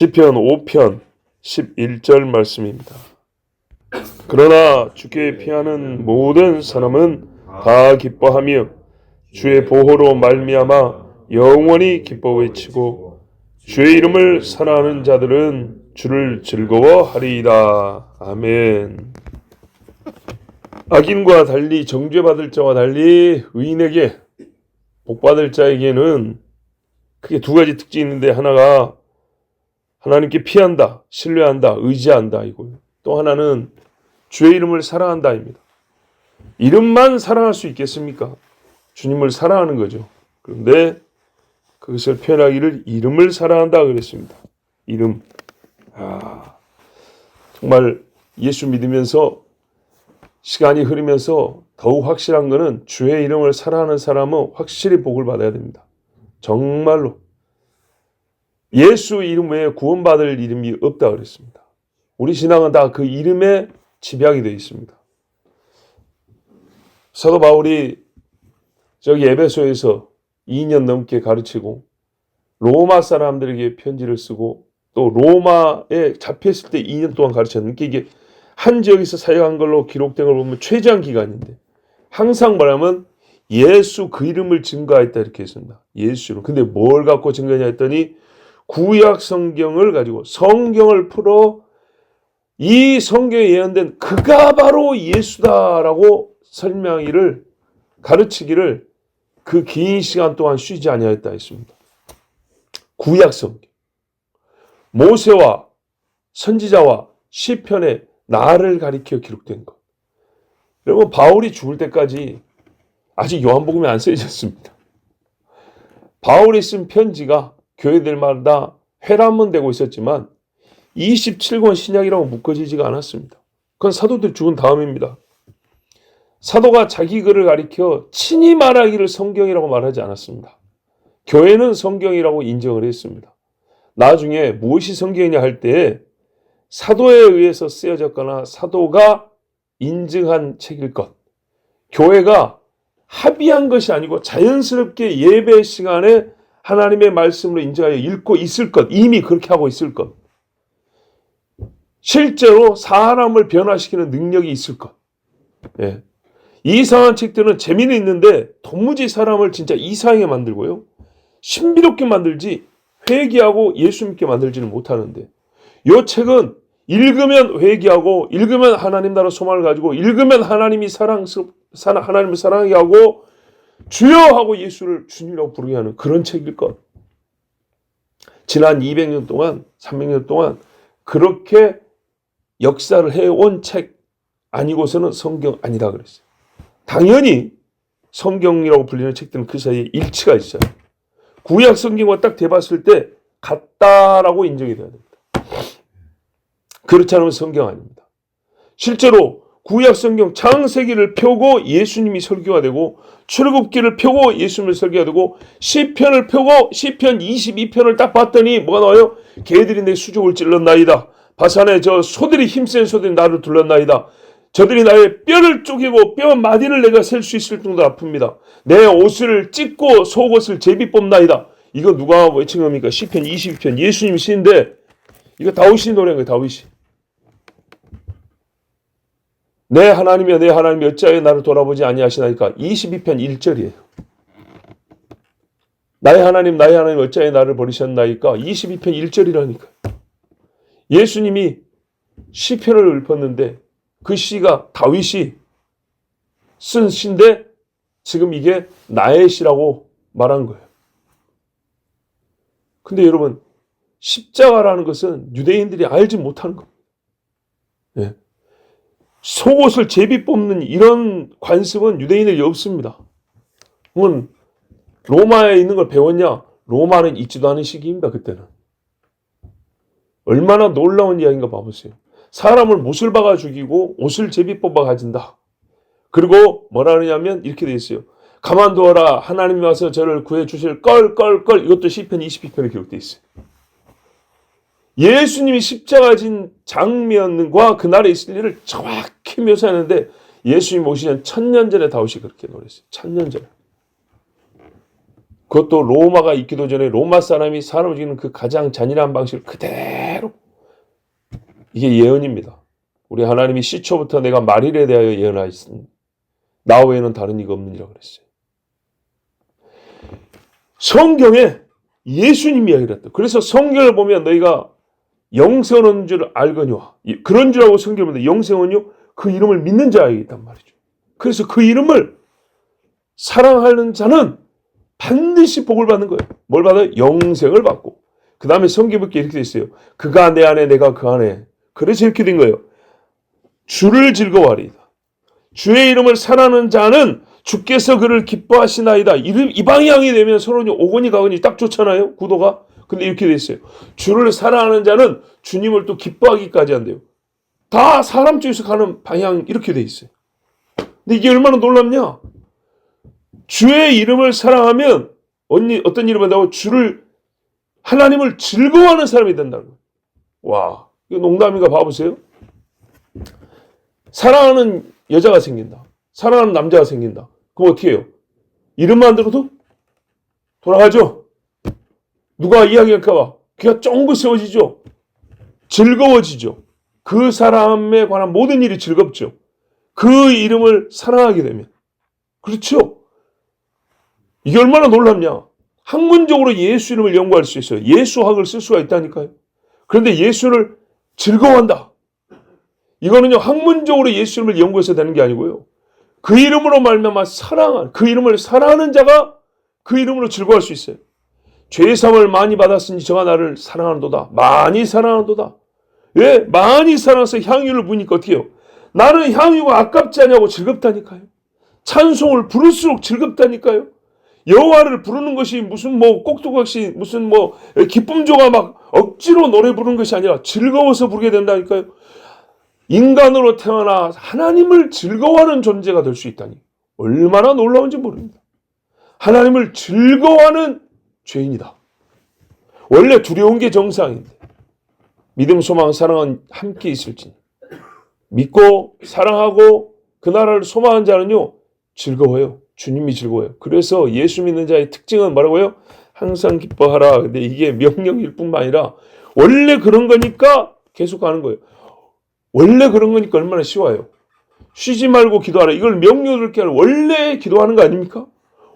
시편 5편 11절 말씀입니다. 그러나 주께 피하는 모든 사람은 다 기뻐하며 주의 보호로 말미암아 영원히 기뻐 외치고 주의 이름을 사랑하는 자들은 주를 즐거워하리이다. 아멘. 악인과 달리, 정죄받을 자와 달리 의인에게, 복받을 자에게는 크게 두 가지 특징이 있는데, 하나가 하나님께 피한다, 신뢰한다, 의지한다 이고요. 또 하나는 주의 이름을 사랑한다입니다. 이름만 사랑할 수 있겠습니까? 주님을 사랑하는 거죠. 그런데 그것을 표현하기를 이름을 사랑한다 그랬습니다. 이름. 정말 예수 믿으면서 시간이 흐르면서 더욱 확실한 것은 주의 이름을 사랑하는 사람은 확실히 복을 받아야 됩니다. 정말로. 예수 이름 외에 구원받을 이름이 없다 그랬습니다. 우리 신앙은 다 그 이름에 집약이 되어 있습니다. 사도 바울이 저기 에베소에서 2년 넘게 가르치고 로마 사람들에게 편지를 쓰고 또 로마에 잡혔을 때 2년 동안 가르쳤는데, 이게 한 지역에서 사역한 걸로 기록된 걸 보면 최장 기간인데 항상 말하면 예수 그 이름을 증거했다 이렇게 했습니다. 예수로. 근데 뭘 갖고 증거했냐 했더니 구약 성경을 가지고 성경을 풀어 이 성경에 예언된 그가 바로 예수다라고 설명하기를, 가르치기를 그 긴 시간 동안 쉬지 아니하였다 했습니다. 구약 성경. 모세와 선지자와 시편에 나를 가리켜 기록된 것. 여러분, 바울이 죽을 때까지 아직 요한복음이 안 쓰여졌습니다. 바울이 쓴 편지가 교회들마다 회람은 되고 있었지만 27권 신약이라고 묶어지지가 않았습니다. 그건 사도들 죽은 다음입니다. 사도가 자기 글을 가리켜 친히 말하기를 성경이라고 말하지 않았습니다. 교회는 성경이라고 인정을 했습니다. 나중에 무엇이 성경이냐 할 때 사도에 의해서 쓰여졌거나 사도가 인증한 책일 것, 교회가 합의한 것이 아니고 자연스럽게 예배 시간에 하나님의 말씀으로 인정하여 읽고 있을 것, 이미 그렇게 하고 있을 것, 실제로 사람을 변화시키는 능력이 있을 것. 예. 이상한 책들은 재미는 있는데 도무지 사람을 진짜 이상하게 만들고요, 신비롭게 만들지 회개하고 예수 믿게 만들지는 못하는데, 이 책은 읽으면 회개하고, 읽으면 하나님 나라 소망을 가지고, 읽으면 하나님을 사랑하게 하고 주여 하고 예수를 주님이라고 부르게 하는 그런 책일 것. 지난 200년 동안, 300년 동안 그렇게 역사를 해온 책 아니고서는 성경 아니다 그랬어요. 당연히 성경이라고 불리는 책들은 그 사이에 일치가 있어요. 구약 성경과 딱 대봤을 때 같다라고 인정이 돼야 됩니다. 그렇지 않으면 성경 아닙니다. 실제로 구약 성경 창세기를 펴고 예수님이 설교가 되고, 출애굽기를 펴고 예수님을 설교가 되고, 시편을 펴고 시편 22편을 딱 봤더니 뭐가 나와요? 개들이 내 수족을 찔렀나이다. 바산에 저 소들이, 힘센 소들이 나를 둘렀나이다. 저들이 나의 뼈를 쪼개고 뼈 마디를 내가 셀 수 있을 정도로 아픕니다. 내 옷을 찢고 속옷을 제비 뽑나이다. 이거 누가 외친 겁니까? 시편 22편 예수님이 쓰는데, 이거 다윗이 노래한 거예요. 다윗이. 내 하나님이여 내 하나님이 어찌하여 나를 돌아보지 아니하시나이까. 22편 1절이에요. 나의 하나님 어찌하여 나를 버리셨나이까. 22편 1절이라니까. 예수님이 시편을 읊었는데 그 시가 다윗이 쓴 시인데 지금 이게 나의 시라고 말한 거예요. 근데 여러분, 십자가라는 것은 유대인들이 알지 못하는 겁니다. 예. 속옷을 제비 뽑는 이런 관습은 유대인에게 없습니다. 그건 로마에 있는 걸 배웠냐? 로마는 있지도 않은 시기입니다. 그때는. 얼마나 놀라운 이야기인가 봐보세요. 사람을 못을 박아 죽이고 옷을 제비 뽑아 가진다. 그리고 뭐라 하느냐면 이렇게 돼 있어요. 가만두어라, 하나님이 와서 저를 구해 주실 껄껄껄. 이것도 시편 22편에 기록되어 있어요. 예수님이 십자가 진 장면과 그날에 있을 일을 정확히 묘사하는데, 예수님 오시기 전 1000년 전에 다윗이 그렇게 노래했어요. 1000년 전에. 그것도 로마가 있기도 전에 로마 사람이 사람을 죽이는 그 가장 잔인한 방식을 그대로. 이게 예언입니다. 우리 하나님이 시초부터 내가 말일에 대하여 예언하였으니 나 외에는 다른 이가 없느니라 그랬어요. 성경에 예수님 이야기를 했다. 그래서 성경을 보면 너희가 영생은 줄 알거니와 그런 줄 알고 성경을 보면 영생은요 그 이름을 믿는 자에게 있단 말이죠. 그래서 그 이름을 사랑하는 자는 반드시 복을 받는 거예요. 뭘 받아요? 영생을 받고. 그 다음에 성경에 이렇게 돼 있어요. 그가 내 안에 내가 그 안에. 그래서 이렇게 된 거예요. 주를 즐거워하리이다. 주의 이름을 사랑하는 자는 주께서 그를 기뻐하시나이다. 이 방향이 되면 서로 오거니 가거니 딱 좋잖아요. 구도가. 근데 이렇게 돼 있어요. 주를 사랑하는 자는 주님을 또 기뻐하기까지 한대요. 다 사람 쪽에서 가는 방향 이렇게 돼 있어요. 근데 이게 얼마나 놀랍냐? 주의 이름을 사랑하면 어떤 일을 한다고? 하나님을 즐거워하는 사람이 된다는 거예요. 와, 이거 농담인가 봐보세요. 사랑하는 여자가 생긴다. 사랑하는 남자가 생긴다. 그럼 어떻게 해요? 이름만 들어도 돌아가죠? 누가 이야기할까봐 귀가 쫑긋 세워지죠? 즐거워지죠? 그 사람에 관한 모든 일이 즐겁죠? 그 이름을 사랑하게 되면. 그렇죠? 이게 얼마나 놀랍냐? 학문적으로 예수 이름을 연구할 수 있어요. 예수학을 쓸 수가 있다니까요. 그런데 예수를 즐거워한다. 이거는요, 학문적으로 예수 이름을 연구해서 되는 게 아니고요. 그 이름으로 말미암아 그 이름을 사랑하는 자가 그 이름으로 즐거워할 수 있어요. 죄사함을 많이 받았으니 저가 나를 사랑하는도다. 많이 사랑하는도다. 예, 많이 사랑해서 향유를 부으니까 어떻게 해요? 나는 향유가 아깝지 않냐고 즐겁다니까요. 찬송을 부를수록 즐겁다니까요. 여호와를 부르는 것이 무슨 꼭두각시 무슨 기쁨조가 막 억지로 노래 부르는 것이 아니라 즐거워서 부르게 된다니까요. 인간으로 태어나 하나님을 즐거워하는 존재가 될 수 있다니 얼마나 놀라운지 모릅니다. 하나님을 즐거워하는 죄인이다. 원래 두려운 게 정상인데 믿음, 소망, 사랑은 함께 있을지 믿고 사랑하고 그 나라를 소망한 자는요 즐거워요. 주님이 즐거워요. 그래서 예수 믿는 자의 특징은 뭐라고요? 항상 기뻐하라. 근데 이게 명령일 뿐만 아니라 원래 그런 거니까 계속 가는 거예요. 원래 그런 거니까 얼마나 쉬워요. 쉬지 말고 기도하라. 이걸 명령을 게 원래 기도하는 거 아닙니까?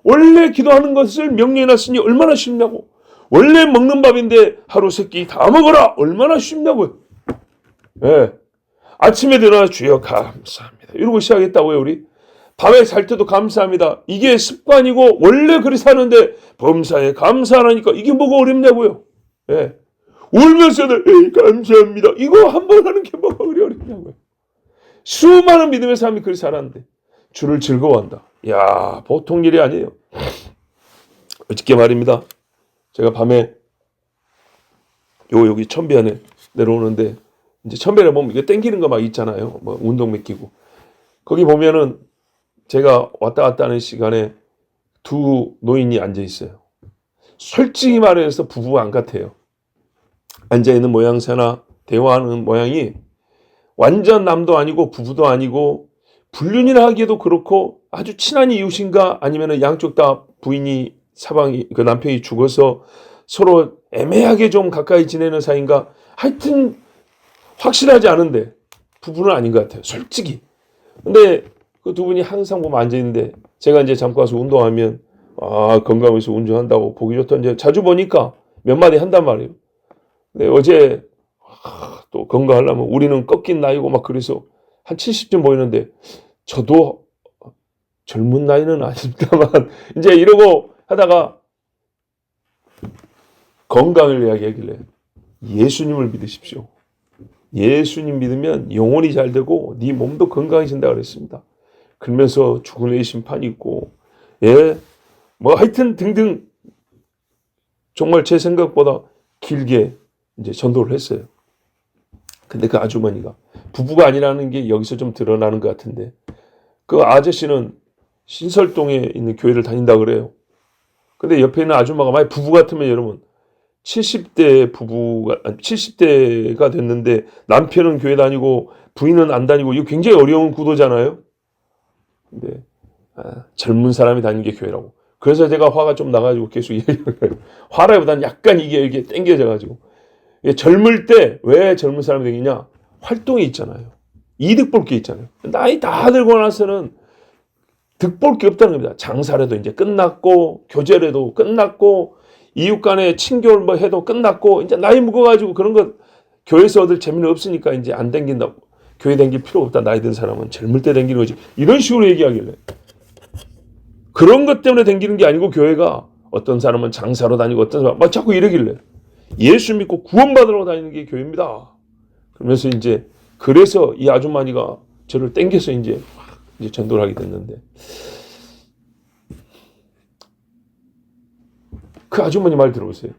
원래 기도하는 것을 명령해놨으니 얼마나 쉽냐고. 원래 먹는 밥인데 하루 세 끼 다 먹어라. 얼마나 쉽냐고요. 예. 아침에 일어나 주여 감사합니다. 이러고 시작했다고요, 우리. 밤에 잘 때도 감사합니다. 이게 습관이고 원래 그리 사는데 범사에 감사하니까 이게 뭐가 어렵냐고요. 예. 울면서도 감사합니다. 이거 한 번 하는 게 뭐가 그리 어렵냐고요. 수많은 믿음의 사람이 그리 살았는데 주를 즐거워한다. 이야, 보통 일이 아니에요. 어저께 말입니다. 제가 밤에 여기 천비안에 내려오는데 이제 천비안에 보면 이게 땡기는 거 막 있잖아요. 운동 맡기고. 거기 보면은 제가 왔다 갔다 하는 시간에 두 노인이 앉아 있어요. 솔직히 말해서 부부가 안 같아요. 앉아있는 모양새나 대화하는 모양이 완전 남도 아니고 부부도 아니고 불륜이라 하기에도 그렇고 아주 친한 이웃인가 아니면 양쪽 다 부인이 그 남편이 죽어서 서로 애매하게 좀 가까이 지내는 사이인가 하여튼 확실하지 않은데 부부는 아닌 것 같아요. 솔직히. 근데 그 두 분이 항상 보면 앉아있는데 제가 이제 잠깐 와서 운동하면 건강해서 운전한다고 보기 좋다. 이제 자주 보니까 몇 마디 한단 말이에요. 근데 어제 또 건강하려면 우리는 꺾인 나이고 막 그래서 한 70쯤 보이는데 저도 젊은 나이는 아닙니다만 이제 이러고 하다가 건강을 이야기하길래 예수님을 믿으십시오. 예수님 믿으면 영혼이 잘 되고 네 몸도 건강해진다 그랬습니다. 그러면서 죽은 후의 심판이 있고 하여튼 등등 정말 제 생각보다 길게 이제 전도를 했어요. 근데 그 아주머니가 부부가 아니라는 게 여기서 좀 드러나는 것 같은데 그 아저씨는 신설동에 있는 교회를 다닌다 그래요. 근데 옆에 있는 아줌마가 만약 부부 같으면 여러분 70대가 됐는데 남편은 교회 다니고 부인은 안 다니고 이거 굉장히 어려운 구도잖아요. 근데 젊은 사람이 다니는 게 교회라고. 그래서 제가 화가 좀 나가지고 계속 얘기하는 거예요. 화라기보다는 약간 이게 땡겨져가지고. 젊을 때 왜 젊은 사람이 되겠냐? 활동이 있잖아요. 이득 볼 게 있잖아요. 나이 다 들고 나서는 득 볼 게 없다는 겁니다. 장사라도 이제 끝났고, 교제라도 끝났고, 이웃 간에 친교를 뭐 해도 끝났고, 이제 나이 먹어가지고 그런 거 교회에서 얻을 재미는 없으니까 이제 안 댕긴다고. 교회 댕길 필요 없다. 나이 든 사람은 젊을 때 댕기는 거지. 이런 식으로 얘기하길래. 그런 것 때문에 댕기는 게 아니고 교회가 어떤 사람은 장사로 다니고 어떤 사람은 막 자꾸 이러길래. 예수 믿고 구원받으러 다니는 게 교회입니다. 그러면서 이제 그래서 이 아주머니가 저를 땡겨서 이제 전도를 하게 됐는데 그 아주머니 말 들어보세요.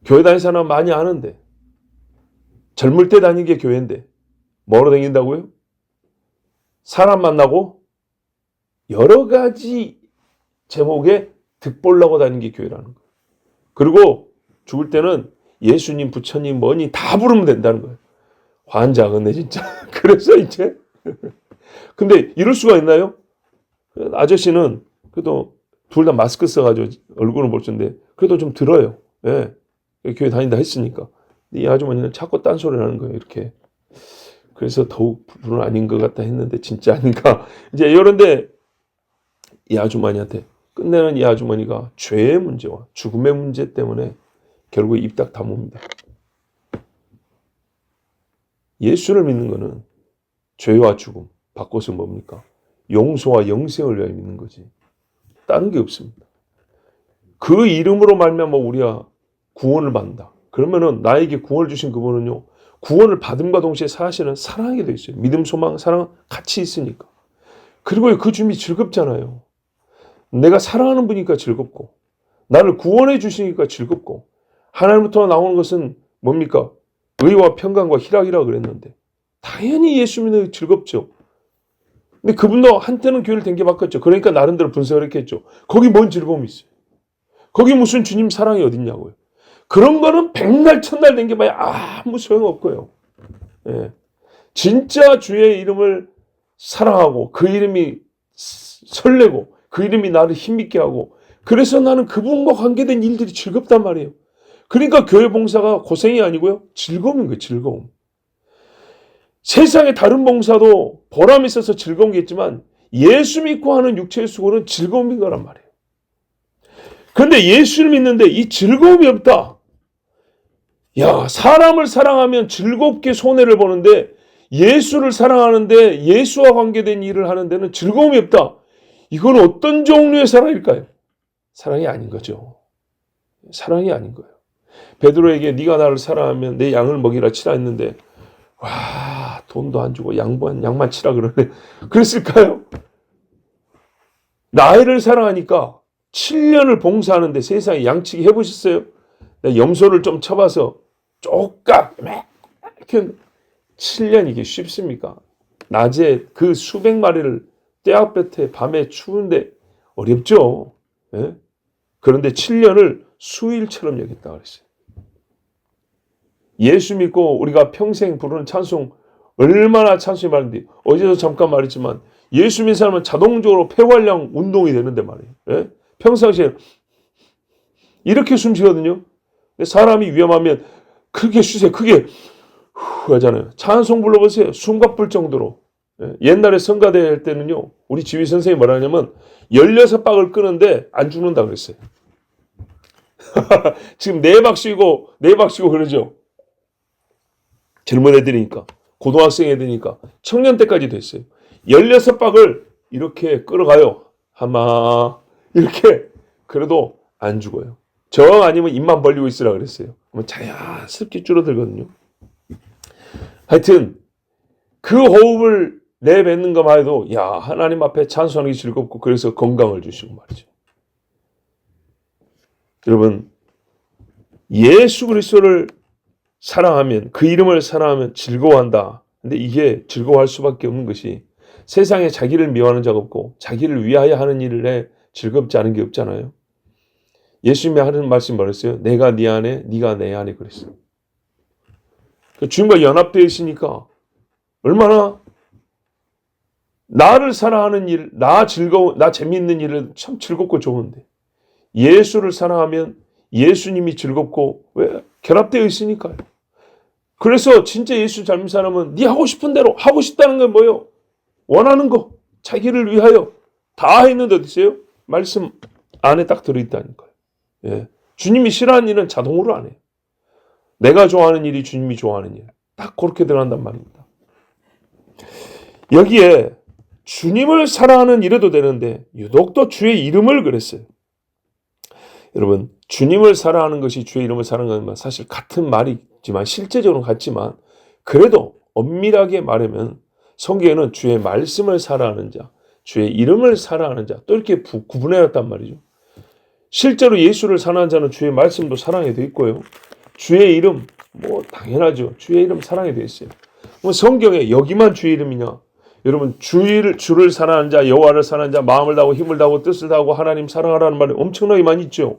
교회 다니는 사람 많이 아는데 젊을 때 다니는 게 교회인데 뭐로 다닌다고요? 사람 만나고 여러 가지 제목에 득보려고 다니는 게 교회라는 거예요. 그리고 죽을 때는 예수님, 부처님, 뭐니 다 부르면 된다는 거예요. 환장하네 진짜. 그래서 이제 근데 이럴 수가 있나요? 아저씨는 그래도 둘 다 마스크 써가지고 얼굴은 볼 텐데 그래도 좀 들어요. 예. 교회 다닌다 했으니까. 이 아주머니는 자꾸 딴소리를 하는 거예요. 이렇게. 그래서 더욱 불은 아닌 것 같다 했는데 진짜 아닌가. 이제 이런데 이 아주머니한테 끝내는 이 아주머니가 죄의 문제와 죽음의 문제 때문에 결국 입 딱 다뭅니다. 예수를 믿는 것은 죄와 죽음, 바꿔서 뭡니까? 용서와 영생을 위하여 믿는 거지. 다른 게 없습니다. 그 이름으로 말미암아 우리가 구원을 받는다. 그러면은 나에게 구원을 주신 그분은요. 구원을 받음과 동시에 사실은 사랑하게 돼 있어요. 믿음, 소망, 사랑 같이 있으니까. 그리고 그 주님이 즐겁잖아요. 내가 사랑하는 분이니까 즐겁고 나를 구원해 주시니까 즐겁고 하나님부터 나오는 것은 뭡니까? 의와 평강과 희락이라고 그랬는데 당연히 예수 믿는 게 즐겁죠. 근데 그분도 한때는 교회를 댕겨 바꿨죠. 그러니까 나름대로 분석을 했겠죠. 거기 뭔 즐거움이 있어요? 거기 무슨 주님 사랑이 어딨냐고요. 그런 거는 백날 천날 댕겨봐야 아무 소용없고요. 예. 진짜 주의 이름을 사랑하고 그 이름이 설레고 그 이름이 나를 힘있게 하고 그래서 나는 그분과 관계된 일들이 즐겁단 말이에요. 그러니까 교회 봉사가 고생이 아니고요. 즐거움인 거예요. 즐거움. 세상에 다른 봉사도 보람이 있어서 즐거운 게 있지만 예수 믿고 하는 육체의 수고는 즐거움인 거란 말이에요. 그런데 예수를 믿는데 이 즐거움이 없다. 야, 사람을 사랑하면 즐겁게 손해를 보는데 예수를 사랑하는데 예수와 관계된 일을 하는 데는 즐거움이 없다. 이건 어떤 종류의 사랑일까요? 사랑이 아닌 거죠. 사랑이 아닌 거예요. 베드로에게 네가 나를 사랑하면 내 양을 먹이라 치라 했는데 와 돈도 안 주고 양만 치라 그러네. 그랬을까요? 나를 사랑하니까 7년을 봉사하는데 세상에 양치기 해보셨어요? 내가 염소를 좀 쳐봐서 쪽각 이렇게 7년 이게 쉽습니까? 낮에 그 수백 마리를 떼약볕에 밤에 추운데 어렵죠. 예? 그런데 7년을 수일처럼 여겼다 그랬어요. 예수 믿고 우리가 평생 부르는 찬송 얼마나 찬송이 많은데 어제도 잠깐 말했지만 예수 믿는 사람은 자동적으로 폐활량 운동이 되는데 말이에요. 예? 평상시에 이렇게 숨 쉬거든요. 사람이 위험하면 크게 쉬세요. 크게 후 하잖아요. 찬송 불러보세요. 숨가쁠 정도로. 예? 옛날에 성가대 할 때는요. 우리 지휘 선생님이 뭐라 하냐면 16박을 끄는데 안 죽는다 그랬어요. 지금 4박 쉬고 그러죠. 젊은 애들이니까 고등학생 애들이니까 청년 때까지 됐어요. 16박을 이렇게 끌어가요. 하마 이렇게 그래도 안 죽어요. 정 아니면 입만 벌리고 있으라 그랬어요. 그러면 자연스럽게 줄어들거든요. 하여튼 그 호흡을 내뱉는 것만 해도 야 하나님 앞에 찬송하기 즐겁고 그래서 건강을 주시고 말이죠. 여러분 예수 그리스도를 사랑하면 그 이름을 사랑하면 즐거워한다. 근데 이게 즐거워할 수밖에 없는 것이 세상에 자기를 미워하는 자가 없고 자기를 위하여 하는 일에 즐겁지 않은 게 없잖아요. 예수님이 하는 말씀 뭐랬어요? 내가 네 안에 네가 내 안에 그랬어요. 주님과 연합되어 있으니까 얼마나 나를 사랑하는 일, 나 재미있는 일은 참 즐겁고 좋은데 예수를 사랑하면 예수님이 즐겁고 왜? 결합되어 있으니까요. 그래서 진짜 예수 닮은 사람은 네 하고 싶은 대로 하고 싶다는 건 뭐예요? 원하는 거 자기를 위하여 다 했는데 어디 있어요? 말씀 안에 딱 들어있다니까요. 예. 주님이 싫어하는 일은 자동으로 안 해요. 내가 좋아하는 일이 주님이 좋아하는 일. 딱 그렇게 들어간단 말입니다. 여기에 주님을 사랑하는 일에도 되는데 유독 또 주의 이름을 그랬어요. 여러분, 주님을 사랑하는 것이 주의 이름을 사랑하는 건 사실 같은 말이지만 실제적으로는 같지만 그래도 엄밀하게 말하면 성경에는 주의 말씀을 사랑하는 자, 주의 이름을 사랑하는 자 또 이렇게 구분해놨단 말이죠. 실제로 예수를 사랑하는 자는 주의 말씀도 사랑이 되어 있고요. 주의 이름 뭐 당연하죠. 주의 이름 사랑이 되어 있어요. 뭐 성경에 여기만 주의 이름이냐? 여러분 주를 사랑하는 자, 여호와를 사랑하는 자, 마음을 다하고 힘을 다하고 뜻을 다하고 하나님 사랑하라는 말이 엄청나게 많이 있죠.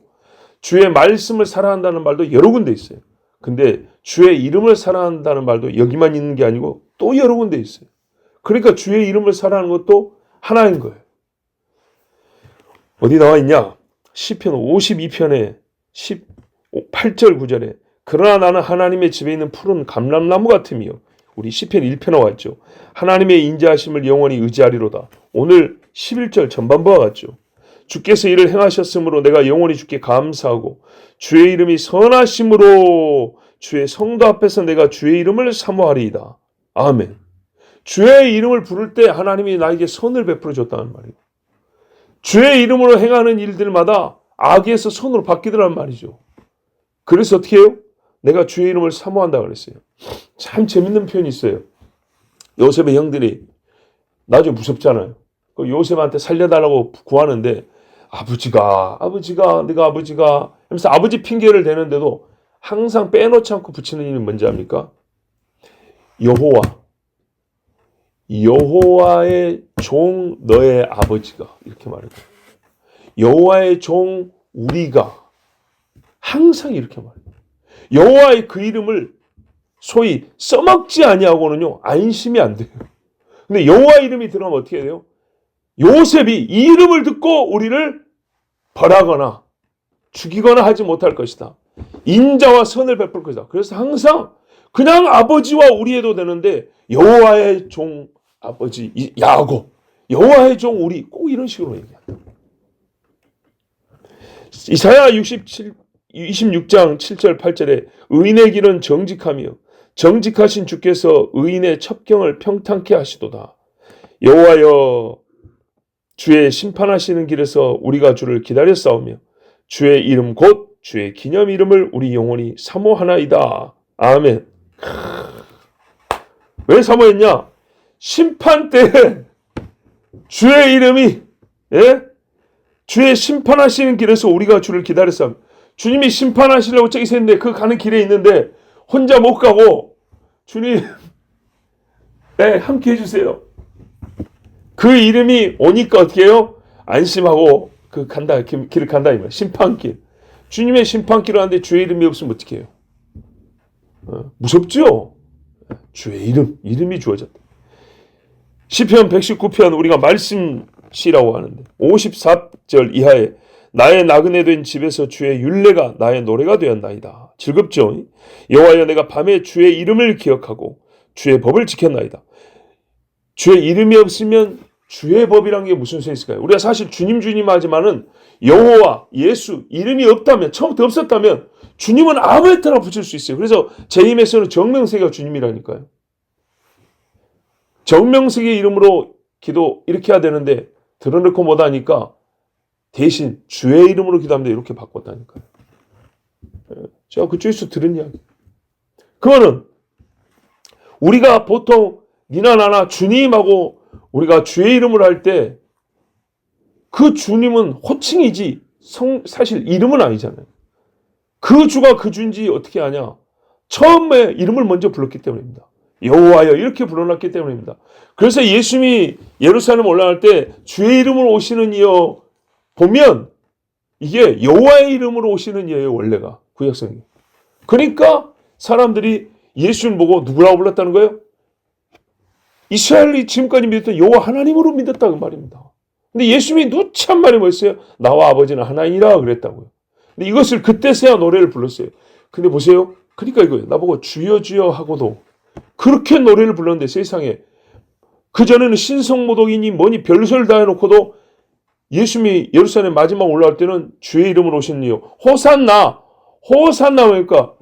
주의 말씀을 사랑한다는 말도 여러 군데 있어요. 근데 주의 이름을 사랑한다는 말도 여기만 있는 게 아니고 또 여러 군데 있어요. 그러니까 주의 이름을 사랑하는 것도 하나인 거예요. 어디 나와 있냐? 시편 52편에 18절 9절에 그러나 나는 하나님의 집에 있는 푸른 감람나무 같으며 우리 시편 1편 나왔죠. 하나님의 인자하심을 영원히 의지하리로다. 오늘 11절 전반부와 같죠. 주께서 이를 행하셨으므로 내가 영원히 주께 감사하고 주의 이름이 선하심으로 주의 성도 앞에서 내가 주의 이름을 사모하리이다. 아멘. 주의 이름을 부를 때 하나님이 나에게 선을 베풀어 줬다는 말이에요. 주의 이름으로 행하는 일들마다 악에서 선으로 바뀌더란 말이죠. 그래서 어떻게 해요? 내가 주의 이름을 사모한다 그랬어요. 참 재밌는 표현이 있어요. 요셉의 형들이 나중에 무섭잖아요. 요셉한테 살려달라고 구하는데 아버지가 내가 아버지가 하면서 아버지 핑계를 대는데도 항상 빼놓지 않고 붙이는 이름이 뭔지 압니까? 여호와의 종 너의 아버지가 이렇게 말해요. 여호와의 종 우리가 항상 이렇게 말해요. 여호와의 그 이름을 소위 써먹지 아니하고는요 안심이 안 돼요. 근데 여호와 이름이 들어가면 어떻게 돼요? 요셉이 이 이름을 듣고 우리를 벌하거나 죽이거나 하지 못할 것이다. 인자와 선을 베풀 것이다. 그래서 항상 그냥 아버지와 우리 해도 되는데 여호와의 종 아버지 야곱, 여호와의 종 우리 꼭 이런 식으로 얘기한다. 이사야 26장 7절 8절에 의인의 길은 정직하며 정직하신 주께서 의인의 첩경을 평탄케 하시도다. 여호와여 주의 심판하시는 길에서 우리가 주를 기다려 싸우며 주의 이름 곧 주의 기념 이름을 우리 영원히 사모하나이다. 아멘. 왜 사모했냐? 심판 때 주의 이름이 주의 심판하시는 길에서 우리가 주를 기다려 싸우며 주님이 심판하시려고 저기 있는데 그 가는 길에 있는데 혼자 못 가고 주님 함께 해주세요. 그 이름이 오니까 어떻게 해요? 안심하고 길을 간다 이 말. 심판길. 주님의 심판길을 하는데 주의 이름이 없으면 어떻게 해요? 무섭죠? 주의 이름이 주어졌다. 시편 119편 우리가 말씀시라고 하는데 54절 이하에 나의 나그네 된 집에서 주의 율례가 나의 노래가 되었나이다. 즐겁죠? 여호와여 내가 밤에 주의 이름을 기억하고 주의 법을 지켰나이다. 주의 이름이 없으면 주의 법이란 게 무슨 소리 있을까요? 우리가 사실 주님 하지만은 여호와, 예수 이름이 없다면 처음부터 없었다면 주님은 아무데나 붙일 수 있어요. 그래서 제2에서는 정명세가 주님이라니까요. 정명세의 이름으로 기도 이렇게 해야 되는데 드러놓고 못하니까 대신 주의 이름으로 기도하면 이렇게 바꿨다니까요. 제가 그쪽에서 들은 이야기. 그거는 우리가 보통 니나 나나 주님하고 우리가 주의 이름을 할 때 그 주님은 호칭이지 사실 이름은 아니잖아요. 그 주가 그 주인지 어떻게 아냐? 처음에 이름을 먼저 불렀기 때문입니다. 여호와여 이렇게 불러놨기 때문입니다. 그래서 예수님이 예루살렘 올라갈 때 주의 이름으로 오시는 이여 보면 이게 여호와의 이름으로 오시는 이예요. 원래가 구약성경. 그러니까 사람들이 예수를 보고 누구라고 불렀다는 거예요? 이스라엘이 지금까지 믿었던 여호와 하나님으로 믿었다 그 말입니다. 근데 예수님이 누참 말이 뭐였어요? 나와 아버지는 하나이라 그랬다고요. 근데 이것을 그때서야 노래를 불렀어요. 근데 보세요. 그러니까 이거예요. 나보고 주여 주여 하고도 그렇게 노래를 불렀는데 세상에 그전에는 신성모독이니 뭐니 별소리를 다 해놓고도 예수님이 예루살렘 마지막 올라올 때는 주의 이름으로 오시니요. 호산나. 호산나 그러니까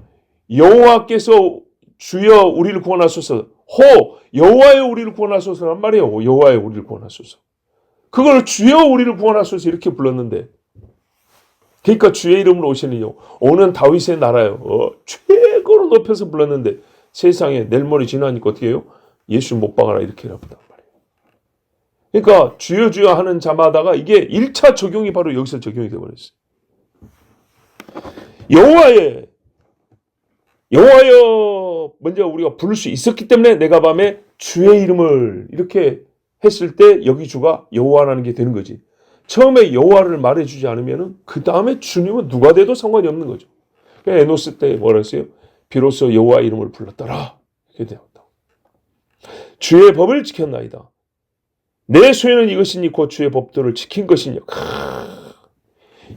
여호와께서 주여 우리를 구원하소서. 여호와여 우리를 구원하소서란 말이에요. 여호와여 우리를 구원하소서. 그걸 주여 우리를 구원하소서 이렇게 불렀는데 그러니까 주의 이름으로 오시니요. 오는 다윗의 나라요. 최고로 높여서 불렀는데 세상에 내일 모레 지나니까 어떻게 해요? 예수 못 박아라 이렇게 해놨단 말이에요. 그러니까 주여 주여 하는 자마다가 이게 1차 적용이 바로 여기서 적용이 되어버렸어요. 여호와여 먼저 우리가 부를 수 있었기 때문에 내가 밤에 주의 이름을 이렇게 했을 때 여기 주가 여호와라는 게 되는 거지. 처음에 여호와를 말해주지 않으면은 그 다음에 주님은 누가 돼도 상관이 없는 거죠. 에노스 때 뭐라 했어요? 비로소 여호와 이름을 불렀더라. 이렇게 되었다. 주의 법을 지켰나이다. 내 소유는 이것이니 곧 주의 법도를 지킨 것이니.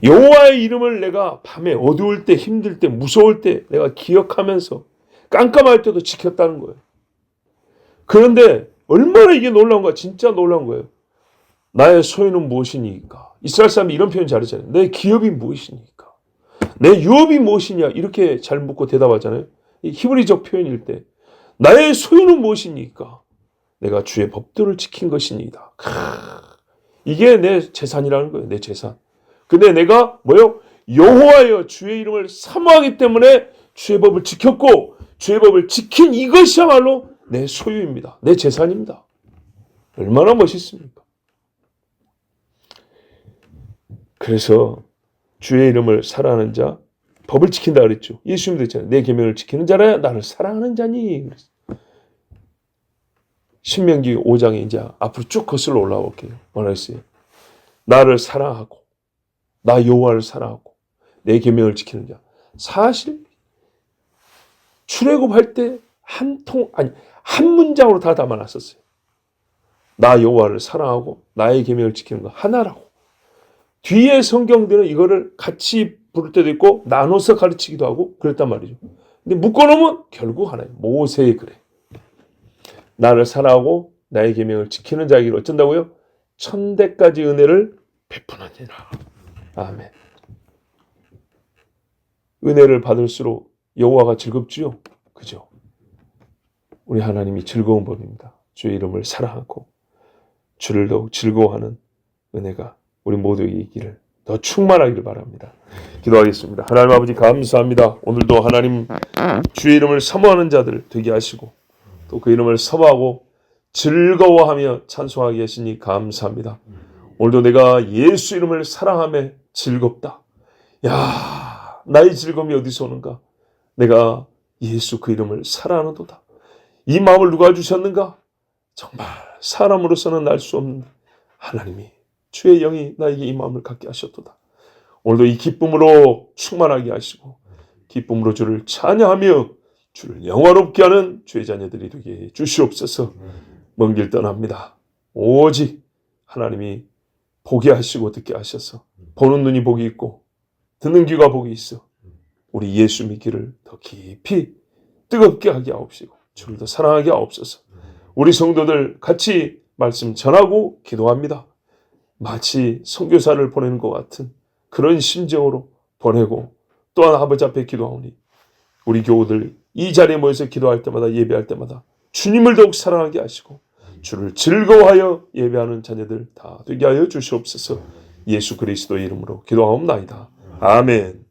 여호와의 이름을 내가 밤에 어두울 때 힘들 때 무서울 때 내가 기억하면서 깜깜할 때도 지켰다는 거예요. 그런데 얼마나 이게 놀라운 거야. 진짜 놀라운 거예요. 나의 소유는 무엇이니까. 이스라엘 사람이 이런 표현 잘했잖아요. 내 기업이 무엇이니까. 내 유업이 무엇이냐 이렇게 잘 묻고 대답하잖아요. 이 히브리적 표현일 때 나의 소유는 무엇이니까. 내가 주의 법도를 지킨 것이니이다. 이게 내 재산이라는 거예요. 내 재산. 근데 내가 뭐요? 여호와여 주의 이름을 사모하기 때문에 주의 법을 지켰고 주의 법을 지킨 이것이야말로 내 소유입니다. 내 재산입니다. 얼마나 멋있습니까? 그래서 주의 이름을 사랑하는 자, 법을 지킨다 그랬죠. 예수님도 했잖아요. 내 계명을 지키는 자라 나를 사랑하는 자니. 신명기 5장에 이제 앞으로 쭉 거슬러 올라와 볼게요. 뭐라 했어요? 나를 사랑하고 나 여호와를 사랑하고 내 계명을 지키는 자. 사실 출애굽할 때 한 문장으로 다 담아놨었어요. 나 여호와를 사랑하고 나의 계명을 지키는 거 하나라고. 뒤에 성경들은 이거를 같이 부를 때도 있고 나눠서 가르치기도 하고 그랬단 말이죠. 근데 묶어놓으면 결국 하나예요. 모세의 글에 나를 사랑하고 나의 계명을 지키는 자에게 어쩐다고요? 천대까지 은혜를 베푸느니라. 아멘. 은혜를 받을수록 여호와가 즐겁지요. 그죠? 우리 하나님이 즐거운 법입니다. 주의 이름을 사랑하고 주를 더욱 즐거워하는 은혜가 우리 모두에게 있기를 더 충만하기를 바랍니다. 기도하겠습니다. 하나님 아버지 감사합니다. 오늘도 하나님 주의 이름을 사모하는 자들 되게 하시고 또 그 이름을 사모하고 즐거워하며 찬송하게 하시니 감사합니다. 오늘도 내가 예수 이름을 사랑하며 즐겁다. 야, 나의 즐거움이 어디서 오는가? 내가 예수 그 이름을 사랑하는도다. 이 마음을 누가 주셨는가? 정말 사람으로서는 알 수 없는 하나님이 주의 영이 나에게 이 마음을 갖게 하셨도다. 오늘도 이 기쁨으로 충만하게 하시고 기쁨으로 주를 찬양하며 주를 영화롭게 하는 주의 자녀들이 되게 주시옵소서. 먼 길 떠납니다. 오직 하나님이 보게 하시고 듣게 하셔서 보는 눈이 복이 있고 듣는 귀가 복이 있어 우리 예수 믿기를 더 깊이 뜨겁게 하게 하옵시고 주를 더 사랑하게 하옵소서. 우리 성도들 같이 말씀 전하고 기도합니다. 마치 선교사를 보내는 것 같은 그런 심정으로 보내고 또한 아버지 앞에 기도하오니 우리 교우들 이 자리에 모여서 기도할 때마다 예배할 때마다 주님을 더욱 사랑하게 하시고 주를 즐거워하여 예배하는 자녀들 다 되게 하여 주시옵소서. 예수 그리스도의 이름으로 기도하옵나이다. 아멘.